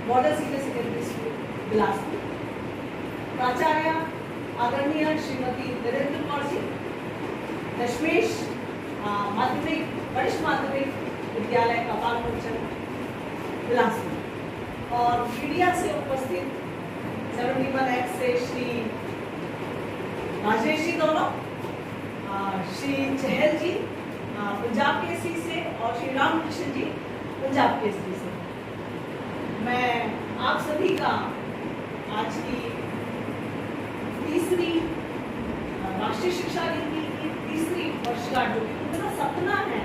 Model senior secondary school Bilaspur, प्राचार्य आदरणीय श्रीमती नरेंद्र कौर जी, दशमेश माध्यमिक वरिष्ठ माध्यमिक विद्यालय कपालमोचन बिलासपुर, और मीडिया से उपस्थित 71X से श्री राजेश जी गौरव, श्री चहल जी पंजाब केसरी से, और श्री रामकृष्ण जी पंजाब केसरी से। मैं आप सभी का आज की तीसरी राष्ट्रीय शिक्षा नीति की तीसरी वर्षगांठ, जो कि मेरा सपना है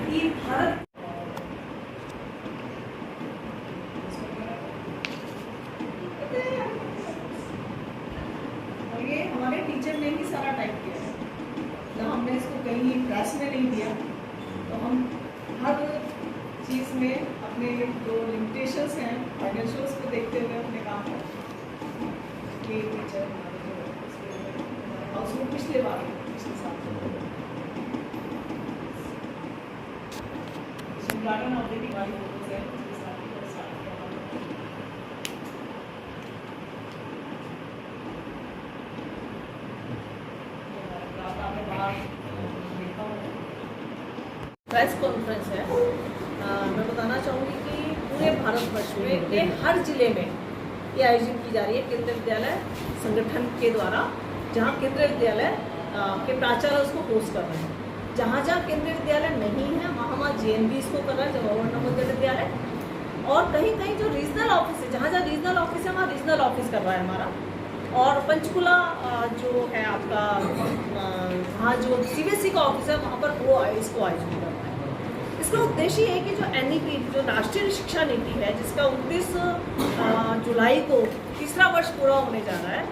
कि भारत और ये हमारे टीचर ने ही सारा टाइप किया है, तो हमने इसको कहीं प्रेस में नहीं दिया, तो हम हर चीज़ में अपने जो लिमिटेशंस हैं फाइनेंशियल्स को देखते हुए अपने काम करते हैं। टीचर हाउस में पिछले साल गार्डन ऑलरेडी वाली फोटोज है, प्रेस कॉन्फ्रेंस है। मैं बताना चाहूँगी कि पूरे भारतवर्ष में के हर जिले में ये आयोजित की जा रही है केंद्रीय विद्यालय संगठन के द्वारा, जहाँ केंद्रीय विद्यालय के प्राचार्य उसको होस्ट कर रहे हैं। जहाँ जहाँ केंद्रीय विद्यालय नहीं है वहाँ JNV इसको कर रहा है, जवाहर नवोदय विद्यालय, और कहीं कहीं जो रीजनल ऑफिस है, जहाँ जहाँ रीजनल ऑफिस है वहाँ रीजनल ऑफिस कर रहा है हमारा, और पंचकुला जो है आपका वहाँ जो CBSE का ऑफिस है वहाँ पर वो इसको आयोजित कर रहा है। इसका उद्देश्य है कि जो NEP जो राष्ट्रीय शिक्षा नीति है, जिसका 29 जुलाई को तीसरा वर्ष पूरा होने जा रहा है,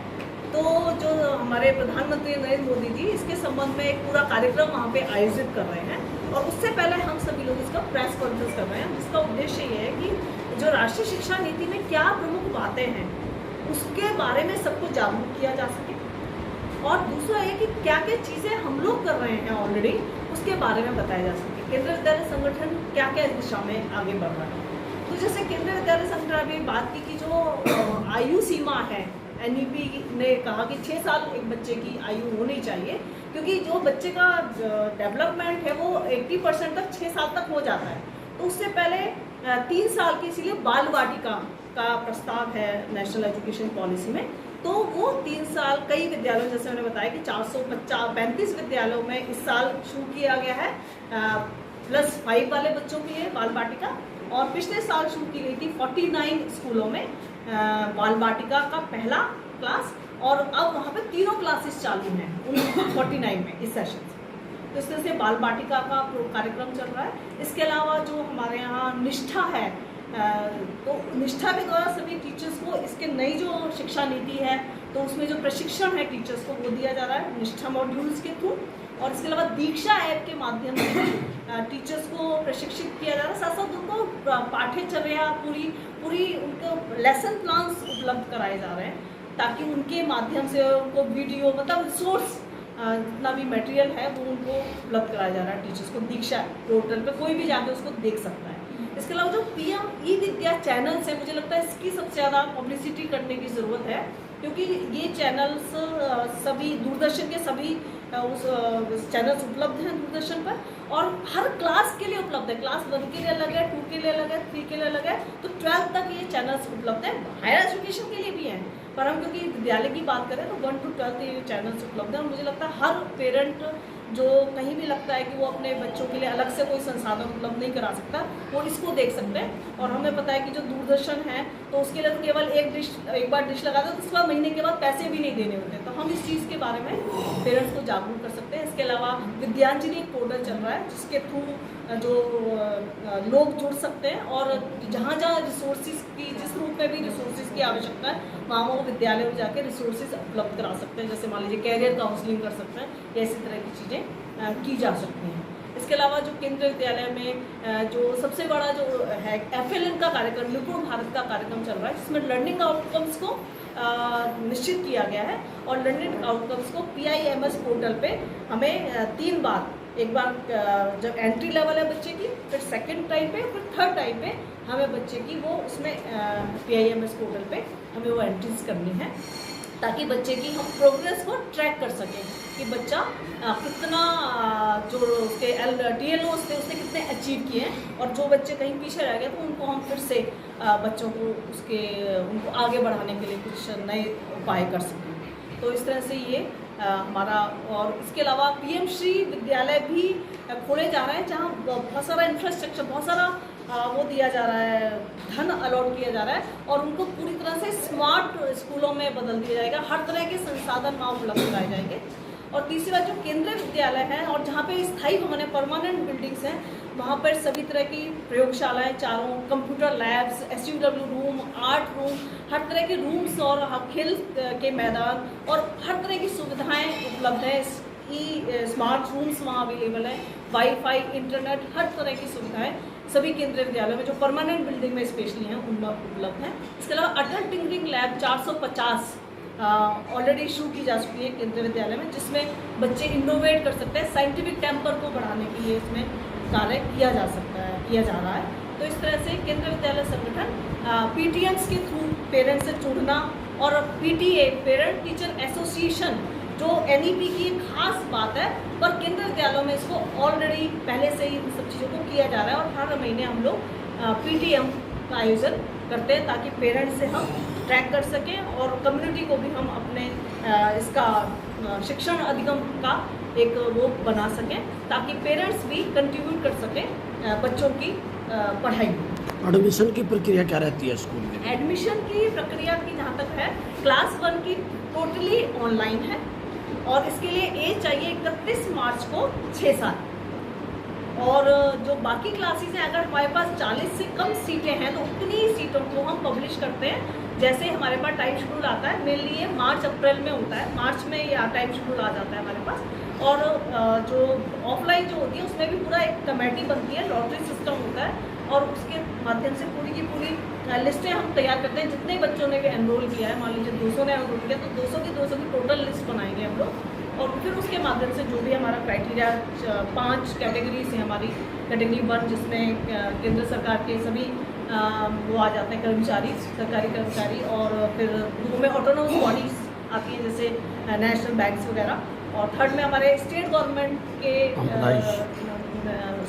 तो जो हमारे प्रधानमंत्री नरेंद्र मोदी जी इसके संबंध में एक पूरा कार्यक्रम वहाँ पे आयोजित कर रहे हैं, और उससे पहले हम सभी लोग इसका प्रेस कॉन्फ्रेंस कर रहे हैं, जिसका उद्देश्य ये है कि जो राष्ट्रीय शिक्षा नीति में क्या प्रमुख बातें हैं उसके बारे में सबको जागरूक किया जा सके, और दूसरा ये कि क्या क्या चीज़ें हम लोग कर रहे हैं ऑलरेडी उसके बारे में बताया जा सके। केंद्रीय विद्यालय संगठन क्या क्या इस दिशा में आगे बढ़ रहा है। तो जैसे केंद्रीय विद्यालय संगठन अभी बात की कि जो आयु सीमा है, NEP ने कहा कि 6 साल एक बच्चे की आयु होनी चाहिए, क्योंकि जो बच्चे का डेवलपमेंट है वो 80% तक 6 साल तक हो जाता है। तो उससे पहले 3 साल की, इसीलिए बाल वाटिका का प्रस्ताव है नेशनल एजुकेशन पॉलिसी में, तो वो 3 साल कई विद्यालयों, जैसे मैंने बताया कि 435 विद्यालयों में इस साल शुरू किया गया है +5 वाले बच्चों के लिए बाल वाटिका, और पिछले साल शुरू की गई थी 49 स्कूलों में बाल वाटिका का पहला क्लास, और अब वहाँ पे तीनों क्लासेस चालू हैं 49 में इस सेशन से। तो इस तरह से बाल बाटिका का कार्यक्रम चल रहा है। इसके अलावा जो हमारे यहाँ निष्ठा है, तो निष्ठा के द्वारा सभी टीचर्स को इसके नई जो शिक्षा नीति है तो उसमें जो प्रशिक्षण है टीचर्स को वो दिया जा रहा है निष्ठा मॉड्यूल्स के थ्रू। और इसके अलावा दीक्षा ऐप के माध्यम से टीचर्स को प्रशिक्षित किया जा रहा है। साथ साथ उनको पाठ्यचर्या पूरी उनको लेसन प्लान्स उपलब्ध कराए जा रहे हैं ताकि उनके माध्यम से उनको वीडियो मतलब रिसोर्स जितना भी मटेरियल है वो उनको उपलब्ध कराया जा रहा है टीचर्स को। दीक्षा पोर्टल पे कोई भी जाके उसको देख सकता है। इसके अलावा जो PM ई-विद्या चैनल्स है, मुझे लगता है इसकी सबसे ज़्यादा पब्लिसिटी करने की ज़रूरत है क्योंकि ये चैनल्स सभी दूरदर्शन के सभी उस चैनल्स उपलब्ध हैं दूरदर्शन पर और हर क्लास के लिए उपलब्ध है। क्लास 1 के लिए अलग है, 2 के लिए अलग है, 3 के लिए अलग है, तो 12 तक ये चैनल्स उपलब्ध हैं। हायर एजुकेशन के लिए भी हैं पर हम क्योंकि विद्यालय की बात करें तो 1 to 12 ये चैनल्स उपलब्ध हैं। और मुझे लगता है हर पेरेंट जो कहीं भी लगता है कि वो अपने बच्चों के लिए अलग से कोई संसाधन उपलब्ध नहीं करा सकता वो इसको देख सकते हैं। और हमें पता है कि जो दूरदर्शन है तो उसके लिए तो केवल एक बार डिश लगा दो तो उसके बाद महीने के बाद पैसे भी नहीं देने होते। तो हम इस चीज़ के बारे में पेरेंट्स को जागरूक कर सकते हैं। इसके अलावा विद्यांजलि एक पोर्टल चल रहा है जिसके थ्रू जो लोग जुड़ सकते हैं और जहाँ जहाँ रिसोर्सेज की जिस रूप में भी रिसोर्सेज की आवश्यकता है वहाँ वो विद्यालय में जाके रिसोर्सेज उपलब्ध करा सकते हैं। जैसे मान लीजिए कैरियर काउंसलिंग कर सकते हैं या इसी तरह की चीज़ें की जा सकती हैं। इसके अलावा जो केंद्रीय विद्यालय में जो सबसे बड़ा जो है FLN का कार्यक्रम निपुण भारत का कार्यक्रम चल रहा है जिसमें लर्निंग आउटकम्स को निश्चित किया गया है और लर्निंग आउटकम्स को PIMS पोर्टल पे हमें 3 बार, एक बार जब एंट्री लेवल है बच्चे की, फिर सेकंड टाइम पे, फिर थर्ड टाइम पे हमें बच्चे की वो उसमें PIMS पोर्टल पे हमें वो एंट्रीज करनी है ताकि बच्चे की हम प्रोग्रेस को ट्रैक कर सकें कि बच्चा कितना जो उसके TLOs थे उसने कितने अचीव किए हैं और जो बच्चे कहीं पीछे रह गए तो उनको हम फिर से बच्चों को उनको आगे बढ़ाने के लिए कुछ नए उपाय कर सकें। तो इस तरह से ये हमारा। और इसके अलावा PM श्री विद्यालय भी खोले जा रहे हैं जहाँ बहुत सारा इंफ्रास्ट्रक्चर, बहुत सारा वो दिया जा रहा है, धन अलॉट किया जा रहा है और उनको पूरी तरह से स्मार्ट स्कूलों में बदल दिया जाएगा। हर तरह के संसाधन वहाँ उपलब्ध कराए जाएंगे। और तीसरी बात जो केंद्रीय विद्यालय है और जहाँ पे स्थायी भवन है, परमानेंट बिल्डिंग्स हैं, वहाँ पर सभी तरह की प्रयोगशालाएं चारों, computer labs, SUW room, art room, हर तरह के रूम्स और खेल के मैदान और हर तरह की सुविधाएं उपलब्ध हैं। स्मार्ट रूम्स वहाँ अवेलेबल हैं, वाईफाई, इंटरनेट, हर तरह की सुविधाएं सभी केंद्रीय विद्यालयों में जो परमानेंट बिल्डिंग में स्पेशली हैं उनमें उपलब्ध हैं। इसके अलावा अटल टिंकरिंग लैब 450 ऑलरेडी शुरू की जा चुकी है केंद्रीय विद्यालय में जिसमें बच्चे इनोवेट कर सकते हैं। साइंटिफिक टेम्पर को बढ़ाने के लिए इसमें कार्य किया जा रहा है। तो इस तरह से केंद्रीय विद्यालय संगठन PTMs के थ्रू पेरेंट्स से जुड़ना और PTA पेरेंट टीचर एसोसिएशन जो NEP की एक खास बात है पर केंद्रीय विद्यालयों में इसको ऑलरेडी पहले से ही इन सब चीज़ों को किया जा रहा है और हर महीने हम लोग PTM का आयोजन करते हैं ताकि पेरेंट्स से हम ट्रैक कर सकें और कम्युनिटी को भी हम अपने इसका शिक्षण अधिगम का एक वो बना सकें ताकि पेरेंट्स भी कंट्रीब्यूट कर सकें बच्चों की पढ़ाई में। एडमिशन की प्रक्रिया क्या रहती है स्कूल में? एडमिशन की प्रक्रिया की जहाँ तक है क्लास 1 की टोटली ऑनलाइन है और इसके लिए एज चाहिए 31 मार्च को 6 साल। और जो बाकी क्लासेस हैं अगर हमारे पास 40 से कम सीटें हैं तो उतनी सीटों को हम पब्लिश करते हैं। जैसे हमारे पास टाइम शेड्यूल आता है, मेनली ये मार्च अप्रैल में होता है, मार्च में ये टाइम शेड्यूल आ जाता है हमारे पास। और जो ऑफलाइन जो होती है उसमें भी पूरा एक कमेटी बनती है, लॉटरी सिस्टम होता है और उसके माध्यम से पूरी की पूरी लिस्टें हम तैयार करते हैं। जितने बच्चों ने भी एनरोल किया है, मान लीजिए 200 ने एनरोल किया तो 200 की टोटल लिस्ट बनाएंगे हम लोग और फिर उसके माध्यम से जो भी हमारा क्राइटेरिया 5 कैटेगरीज हैं हमारी। कैटेगरी 1 जिसमें केंद्र सरकार के सभी वो आ जाते हैं कर्मचारी, सरकारी कर्मचारी और फिर 2 में ऑटोनोमस बॉडीज आती हैं जैसे नेशनल बैंक्स वगैरह और 3rd में हमारे स्टेट गवर्नमेंट के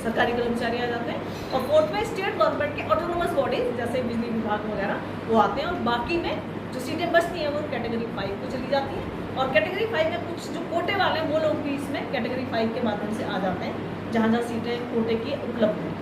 सरकारी कर्मचारी आ जाते हैं और 4th में स्टेट गवर्नमेंट के ऑटोनोमस बॉडीज जैसे बिजली विभाग वगैरह वो आते हैं और बाकी में जो सीटें बचती हैं वो कैटेगरी 5 को चली जाती हैं। और कैटेगरी 5 में कुछ जो कोटे वाले हैं वो लोग भी इसमें कैटेगरी 5 के माध्यम से आ जाते हैं जहाँ जहाँ सीटें कोटे की उपलब्ध हैं।